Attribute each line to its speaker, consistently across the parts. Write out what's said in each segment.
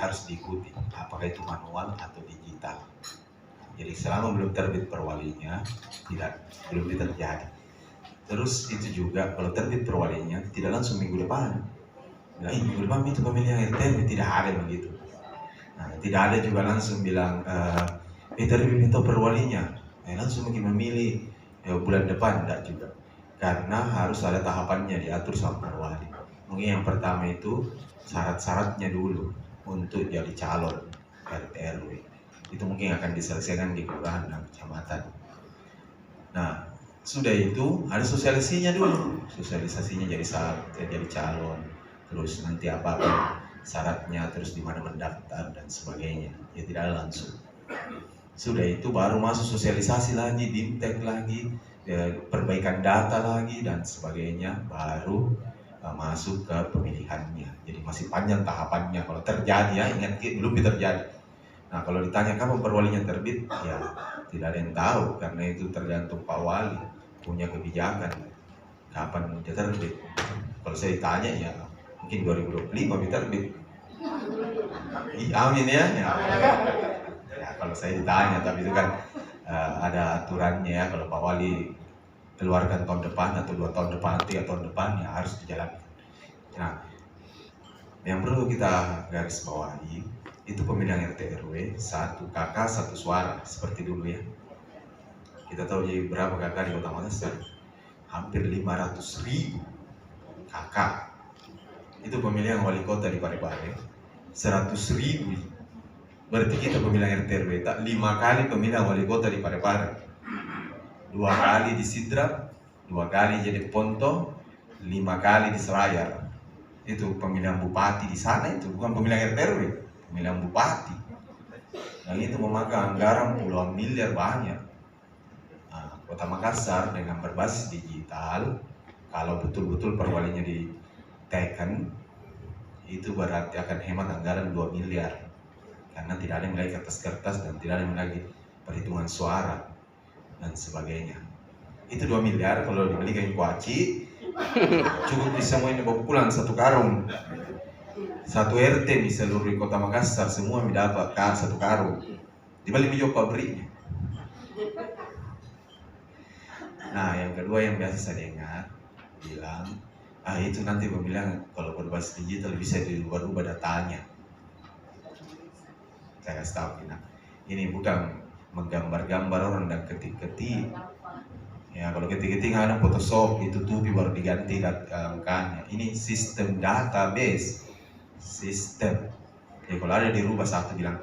Speaker 1: harus diikuti, apakah itu manual atau digital. Jadi selama belum terbit perwalinya, belum terjadi. Terus itu juga kalau terbit perwalinya tidak langsung minggu depan. Nah, minggu depan itu pemilihan RT, tidak ada begitu. Nah, tidak ada juga langsung bilang terbit minta perwalinya, langsung memilih bulan depan, tidak juga. Karena harus ada tahapannya diatur sama perwali. Mungkin yang pertama itu syarat-syaratnya dulu untuk jadi calon RT RW. Itu mungkin akan diselesaikan di kelurahan dan kecamatan. Nah, sudah itu ada sosialisasinya dulu. Sosialisasinya jadi calon, terus nanti apa syaratnya, terus di mana mendaftar dan sebagainya. Ya tidak ada langsung. Sudah itu baru masuk sosialisasi lagi, bimtek lagi, perbaikan data lagi dan sebagainya, baru masuk ke pemilihannya. Jadi masih panjang tahapannya. Kalau terjadi ya, ingat belum terjadi. Nah, kalau ditanya kapan perwalinya terbit, ya tidak ada yang tahu karena itu tergantung Pak Wali punya kebijakan kapan dia terbit. Kalau saya ditanya ya mungkin 2025 dia terbit. Amin ya. Ya, kalau saya ditanya, tapi itu kan ada aturannya ya. Kalau Pak Wali keluarkan tahun depan atau 2 tahun depan, 3 tahun depan, ya harus dijalankan. Nah, yang perlu kita garis bawahi itu pemilihan RT RW 1 kakak 1 suara seperti dulu ya. Kita tahu jadi berapa kakak di Kota Makassar? Hampir 500.000 kakak. Itu pemilihan wali kota di Parepare 100.000. Berarti kita pemilihan RT RW tak 5 kali pemilihan wali kota di Parepare. 2 kali di Sidrap, 2 kali jadi Ponto, 5 kali di Selayar. Itu pemilihan bupati di sana, itu bukan pemilihan RT RW, pemilihan bupati. Dan itu memakan anggaran puluhan miliar banyak. Nah, Kota Makassar dengan berbasis digital, kalau betul-betul perwalinya diteken, itu berarti akan hemat anggaran 2 miliar. Karena tidak ada yang lagi kertas-kertas dan tidak ada yang lagi perhitungan suara dan sebagainya. Itu 2 miliar kalau dibelikan kuaci, cukup bisa semua ini bawa pulang 1 karung. 1 RT di seluruh Kota Makassar semua mendapat 1 karung. Dibalik hijau pabriknya. Nah, yang kedua yang biasa saya dengar bilang, itu nanti pemilihan kalau berbasis digital bisa dirubah-rubah datanya. Saya kasih tahu, ini bukan menggambar-gambar orang dan ketik-ketik. Ya, kalau ketik-ketik ada Photoshop ditutupi baru diganti angkanya. Ini sistem database, sistem. Ya, kalau ada dirubah satu bilang,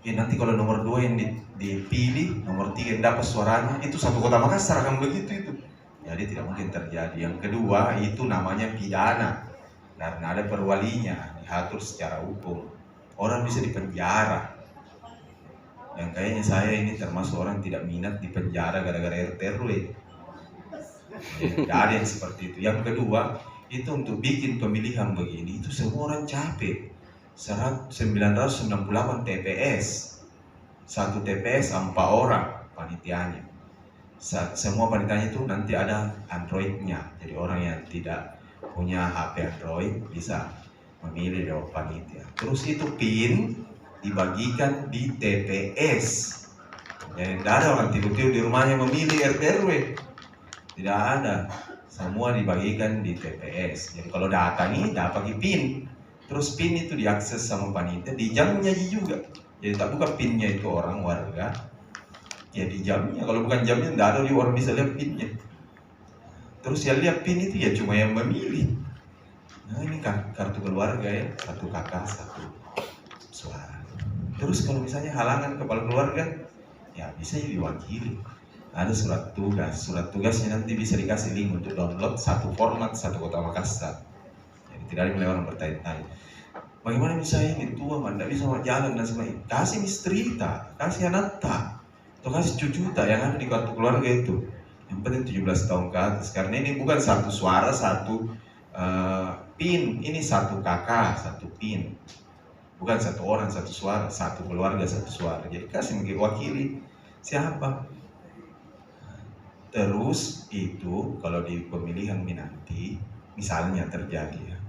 Speaker 1: nanti kalau nomor 2 yang dipilih, nomor 3 yang dapat suaranya, itu satu Kota Makassar akan begitu itu. Jadi tidak mungkin terjadi. Yang kedua itu namanya pidana, karena ada perwalinya diatur secara hukum. Orang bisa dipenjara. Dan kayaknya saya ini termasuk orang tidak minat dipenjara gara-gara RT RW. Tidak ada yang seperti itu. Yang kedua itu untuk bikin pemilihan begini itu semua orang capek. 998 TPS, 1 TPS 4 orang panitianya. Semua panitianya itu nanti ada Androidnya. Jadi orang yang tidak punya HP Android bisa memilih lewat panitia. Terus itu PIN dibagikan di TPS. Jadi tidak ada orang tidur-tidur di rumahnya memilih RT RW. Tidak ada. Semua dibagikan di TPS. Jadi kalau data nih dapat PIN. Terus PIN itu diakses sama panitia, di jamnya juga. Jadi tak bukan PIN-nya itu orang warga. Ya di jamnya. Kalau bukan jamnya tidak ada orang bisa lihat PIN-nya. Terus yang lihat PIN itu ya cuma yang memilih. Nah, ini kan kartu keluarga ya, 1 kakak 1 suara. Terus kalau misalnya halangan kepala keluarga, ya bisa diwakili. Ada surat tugasnya nanti bisa dikasih link untuk download 1 format 1 Kota Makassar. Jadi tidak ada yang orang bertanya-tanya. Bagaimana misalnya ini tua, tidak bisa jalan dan sebagainya. Kasih misteri tak, kasih anak tak, atau kasih cucu tak yang ada di kartu keluarga itu. Yang penting 17 tahun ke atas. Karena ini bukan 1 suara 1 PIN, ini 1 kakak 1 PIN. Bukan 1 orang 1 suara, 1 keluarga 1 suara. Jadi kasih mewakili siapa. Terus itu kalau di pemilihan nanti misalnya terjadi ya,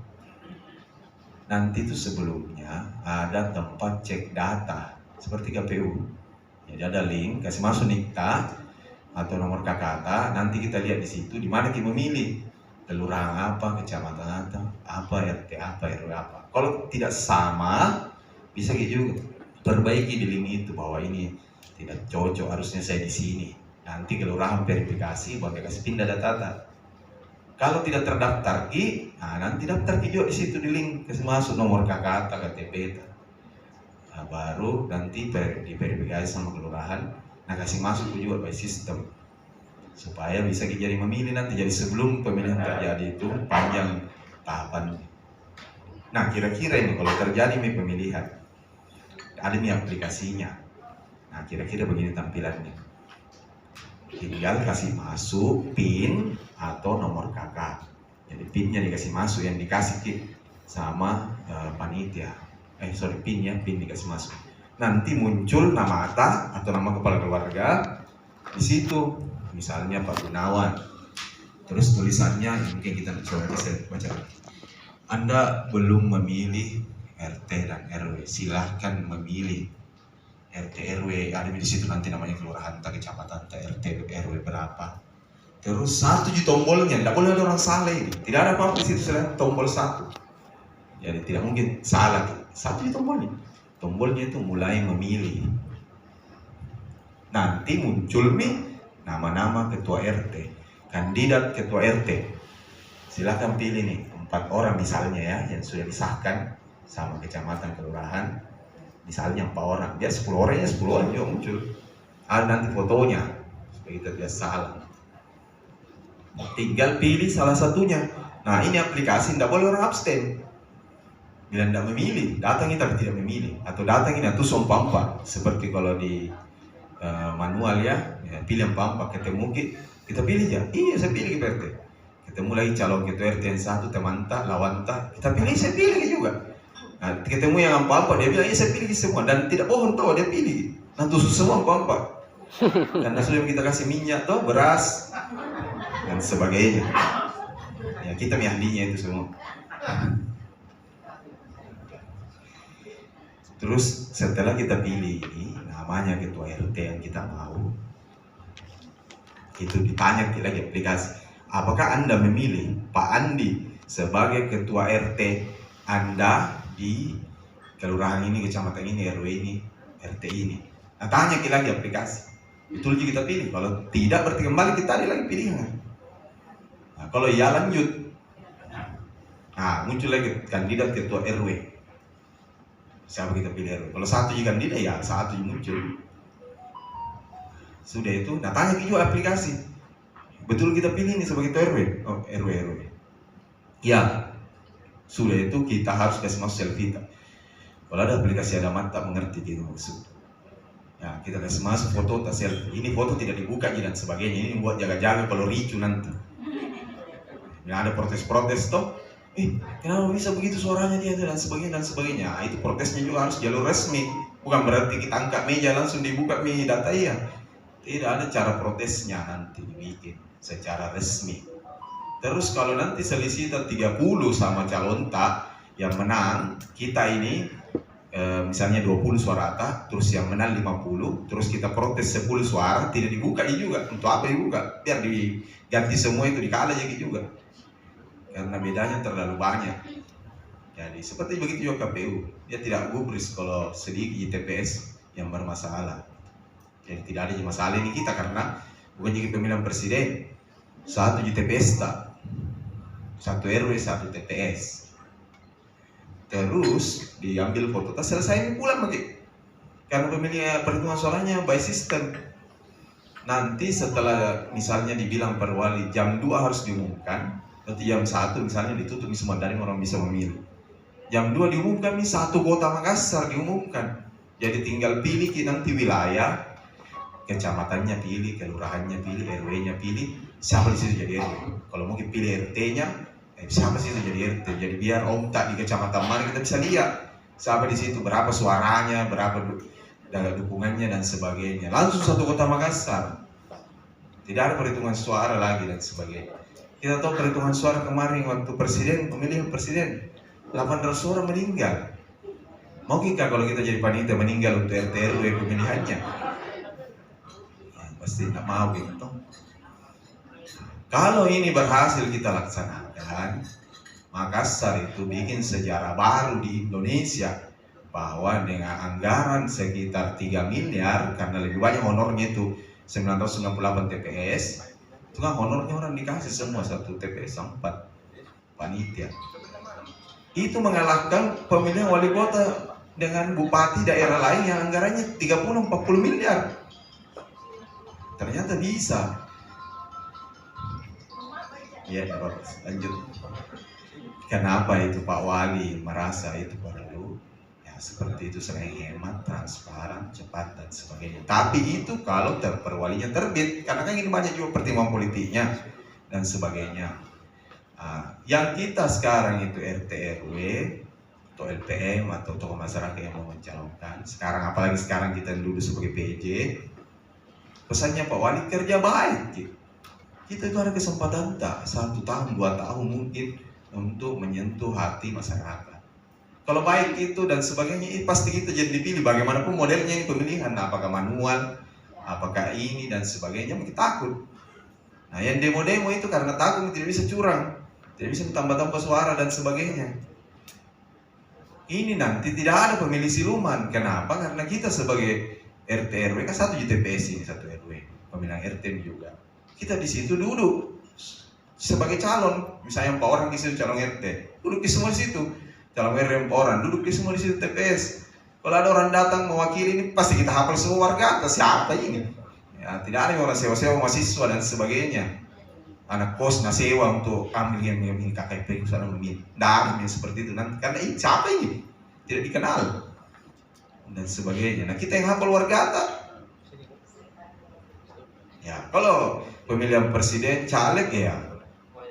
Speaker 1: nanti itu sebelumnya ada tempat cek data seperti KPU. Jadi ada link, kasih masuk nikta atau nomor KKTA, nanti kita lihat di situ di mana kita memilih kelurahan apa, kecamatan apa, RT apa, RW apa. Kalau tidak sama, bisa kita juga perbaiki di link itu bahwa ini tidak cocok, harusnya saya di sini. Nanti kelurahan verifikasi, baru kasih pindah data. Kalau tidak terdaftar nanti daftar juga di situ di link, kasih masuk nomor KKTA, KTP. Nah, baru nanti diverifikasi sama kelurahan, kasih masuk juga by sistem supaya bisa jadi memilih nanti. Jadi sebelum pemilihan terjadi itu panjang tahapan. Nah, kira-kira ini kalau terjadi pemilihan, ada aplikasinya. Nah, kira-kira begini tampilannya. Tinggal kasih masuk PIN atau nomor KK. Jadi PIN-nya dikasih masuk, yang dikasih sama panitia. PIN dikasih masuk. Nanti muncul nama ATA atau nama kepala keluarga di situ. Misalnya Pak Gunawan. Terus tulisannya mungkin kita coba bisa baca. Anda belum memilih RT dan RW, silahkan memilih RT RW. Ada di situ nanti namanya kelurahan, kecamatan, RT RW berapa. Terus 1 tombolnya, tidak boleh ada orang salah ini. Tidak ada apa-apa di situ selain tombol 1. Jadi tidak mungkin salah. 1 tombolnya. Tombolnya itu mulai memilih. Nanti muncul nama-nama ketua RT, kandidat ketua RT. Silahkan pilih 4 orang misalnya ya, yang sudah disahkan sama kecamatan kelurahan. Misalnya 4 orang, dia 10 orang ya 10 orang juga muncul. Ada nanti fotonya, supaya kita tidak salah. Tinggal pilih salah satunya. Nah, ini aplikasi, tidak boleh orang abstain. Bila tidak memilih, datang kita tidak memilih. Atau datang ini, atau sompampa. Seperti kalau di manual ya, pilih empat, ketemu kita pilih ya. Iya, saya pilih RT. Ketemu lagi calon ketua RT yang 1, teman tak, lawan tak, kita pilih, saya pilih juga. Nah, ketemu yang apa-apa, dia bilang, iya saya pilih semua. Dan tidak bohong tahu, dia pilih. Nah, tusuk semua apa-apa. Karena sudah kita kasih minyak, toh, beras, dan sebagainya. Ya, kita ahlinya itu semua. Terus setelah kita pilih ini, namanya ketua RT yang kita mau, itu ditanya lagi aplikasi. Apakah Anda memilih Pak Andi sebagai ketua RT Anda di kelurahan ini, kecamatan ini, RW ini, RT ini? Nah, tanya lagi aplikasi. Betul juga kita pilih. Kalau tidak, berarti kembali kita ada lagi pilihan. Nah, kalau ya lanjut. Nah, muncul lagi kandidat ketua RW. Siapa kita pilih RW? Kalau 1 kandidat ya 1 muncul. Sudah itu, tanya juga aplikasi. Betul kita pilih ini sebagai ketua RW? Oh, RW. Ya. Sudah itu kita harus kasih masuk selfie. Kalau ada aplikasi ada mata mengerti gitu maksud. Ya, kita kasih masuk foto selfie. Ini foto tidak dibuka dan sebagainya. Ini buat jaga-jaga kalau ricu nanti. Ya, ada protes-protes toh. Kenapa bisa begitu suaranya dia dan sebagainya. Nah, itu protesnya juga harus jalur resmi. Bukan berarti kita angkat meja langsung dibuka data ya. Tidak, ada cara protesnya nanti dibikin secara resmi. Terus kalau nanti selisih 30 sama calon tak yang menang, kita ini misalnya 20 suara tak, terus yang menang 50, terus kita protes 10 suara, tidak dibuka juga. Untuk apa dibuka? Biar diganti semua itu dikalah jadi juga. Karena bedanya terlalu banyak. Jadi seperti begitu juga KPU, dia tidak gubris kalau sedikit TPS yang bermasalah. Jadi tidak ada masalah ini kita karena bukan jadi pemilihan presiden 1 TPS tak, 1 RW 1 TPS. Terus diambil foto, tak selesai pulang lagi. Karena pemilihan perhitungan suaranya by system. Nanti setelah misalnya dibilang perwali jam 2 harus diumumkan. Nanti jam 1 misalnya ditutup semua dari orang bisa memilih. Jam 2 diumumkan 1 kota Makassar diumumkan. Jadi tinggal pilih nanti wilayah, kecamatannya pilih, kelurahannya pilih, RW-nya pilih, siapa di situ jadi RW. Kalau mungkin pilih RT-nya, siapa sih itu jadi RT. Jadi biar tak di kecamatan mana kita bisa lihat siapa di situ, berapa suaranya, berapa dukungannya dan sebagainya. Langsung 1 kota Makassar. Tidak ada perhitungan suara lagi dan sebagainya. Kita tahu perhitungan suara kemarin waktu pemilihan presiden 800 orang meninggal. Mau kita kalau kita jadi panitia meninggal untuk RT RW pemilihannya? Ya, pasti tidak mau gitu. Kalau ini berhasil kita laksanakan, Makassar itu bikin sejarah baru di Indonesia, bahwa dengan anggaran sekitar 3 miliar, karena lebih banyak honornya itu 998 TPS, itu kan honornya orang dikasih semua satu TPS 4 panitia. Itu mengalahkan pemilihan wali kota dengan bupati daerah lain yang anggarannya 30-40 miliar. Ternyata bisa. Ya, lanjut. Kenapa itu Pak Wali merasa itu perlu? Ya, seperti itu, sering hemat, transparan, cepat, dan sebagainya. Tapi itu kalau perwalinya terbit, karena kan ini banyak juga pertimbangan politiknya dan sebagainya. Yang kita sekarang itu RT RW atau LPM atau tokoh masyarakat yang mau mencalonkan, sekarang apalagi sekarang kita duduk sebagai PJ, pesannya Pak Wali kerja baik. Kita itu ada kesempatan tak 1 tahun 2 tahun mungkin untuk menyentuh hati masyarakat. Kalau baik itu dan sebagainya, pasti kita jadi dipilih. Bagaimanapun modelnya ini pemilihan, apakah manual, apakah ini dan sebagainya, kita takut. Nah, yang demo-demo itu karena takut, tidak bisa curang, tidak bisa tambah-tambah suara dan sebagainya. Ini nanti tidak ada pemilih siluman. Kenapa? Karena kita sebagai RT RW kan 1 TPS ini, 1 RW, pemilihan RT juga. Kita di situ duduk sebagai calon, misalnya 4 orang di situ calon RT, duduk di semua di situ. Calon RW 4 orang, duduk di semua di situ TPS. Kalau ada orang datang mewakili ini, pasti kita hafal semua warga atas siapa ini. Ya, tidak ada yang orang sewa-sewa mahasiswa dan sebagainya. Anak kos sewa untuk ambil yang KKP misalnya memilih. Tidak yang seperti itu. Nanti, karena ini siapa ini? Tidak dikenal dan sebagainya. Nah, kita yang hafal warga atas. Ya, kalau pemilihan presiden caleg ya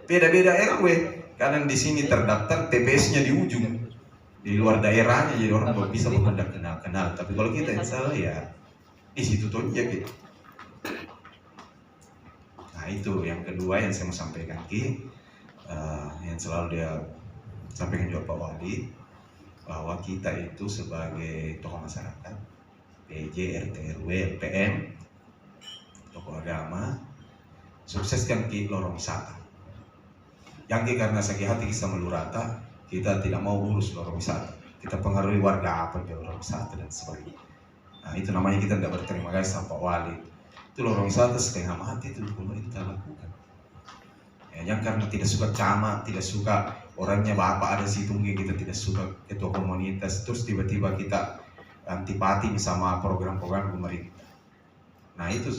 Speaker 1: beda-beda RW, karena di sini terdaftar TPS-nya di ujung, di luar daerahnya, jadi orang belum bisa kenal. Tapi kalau kita yang salah ya di situ tuh ya gitu. Nah, itu yang kedua yang saya mau sampaikan yang selalu dia sampaikan juga Pak Wali, bahwa kita itu sebagai tokoh masyarakat, PJ, RT RW, LPM, tokoh agama, sukseskan di lorong wisata. Yang karena sakit hati kita melurata, kita tidak mau urus lorong wisata. Kita pengaruhi warga apa di lorong wisata dan sebagainya. Nah, itu namanya kita tidak berterima kasih sama Pak Wali. Itu lorong wisata setengah mati itu pemerintah lakukan. Ya, yang karena tidak suka camat, tidak suka orangnya bapak ada situ, mungkin kita tidak suka ketua komunitas, terus tiba-tiba kita antipati sama program-program pemerintah. Nah, itu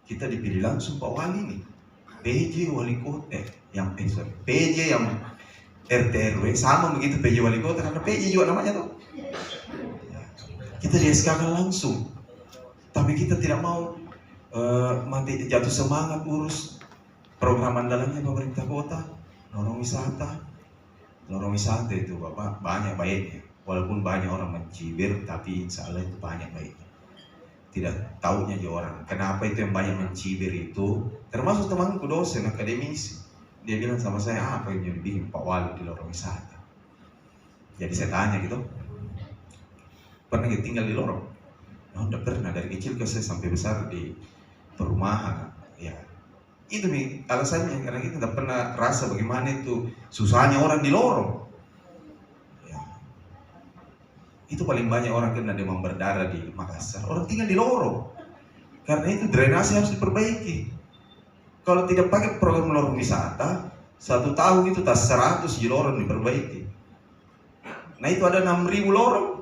Speaker 1: kita dipilih langsung Pak Wali nih, PJ wali kota, PJ yang RT RW sama begitu PJ wali kota, karena PJ juga namanya tuh. Ya, kita di SK kan langsung, tapi kita tidak mau mati jatuh semangat urus program andalannya pemerintah kota, lorong wisata itu Bapak banyak baiknya, walaupun banyak orang mencibir, tapi insya Allah itu banyak baiknya. Tidak tahunya di orang. Kenapa itu yang banyak mencibir itu? Termasuk temanku dosen akademisi. Dia bilang sama saya, apa yang dibikin Pak Wali di lorong wisata? Jadi saya tanya gitu, pernah tinggal di lorong? Oh, udah pernah, dari kecil ke saya sampai besar di perumahan. Ya, itu nih alasannya, karena kita tidak pernah rasa bagaimana itu susahnya orang di lorong. Itu paling banyak orang kena demam berdarah di Makassar, orang tinggal di lorong. Karena itu drainase harus diperbaiki. Kalau tidak pakai program lorong wisata, 1 tahun itu tas 100 di lorong diperbaiki. Nah, itu ada 6.000 lorong,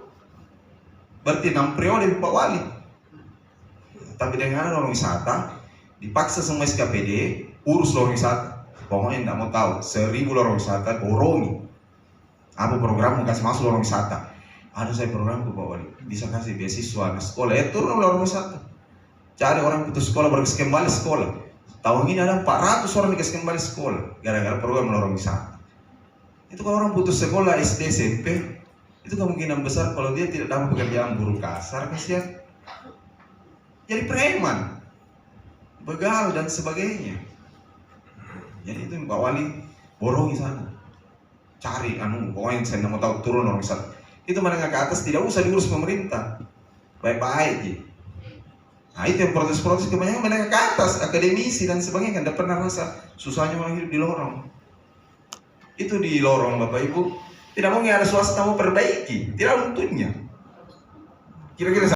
Speaker 1: berarti 6 periode Pak Wali. Tapi dengan lorong wisata, dipaksa semua SKPD urus lorong wisata. Pokoknya tidak mau tahu, 1.000 lorong wisata borongi. Apa program mau kasih masuk lorong wisata? Ada saya program ke Pak Wali, bisa kasih beasiswa anak sekolah, turun lorong wisata. Cari orang putus sekolah baru kembali sekolah. Tahun ini ada 400 orang dikasih kembali sekolah gara-gara program lorong wisata. Itu kalau orang putus sekolah SD SMP, itu kemungkinan besar kalau dia tidak dapat pekerjaan buruh kasar, kasihan. Jadi preman, begal dan sebagainya. Jadi itu Pak Wali borongi sana. cari pokoknya saya mau tahu turun orang misal. Itu menengah ke atas tidak usah diurus pemerintah. Baik-baik gitu. Nah itu yang protes-protes kebanyakan menengah ke atas, akademisi dan sebagainya kan tidak pernah rasa susahnya orang hidup di lorong. Itu di lorong Bapak Ibu, tidak mungkin ada swasta mau perbaiki, tidak untuknya. Kira-kira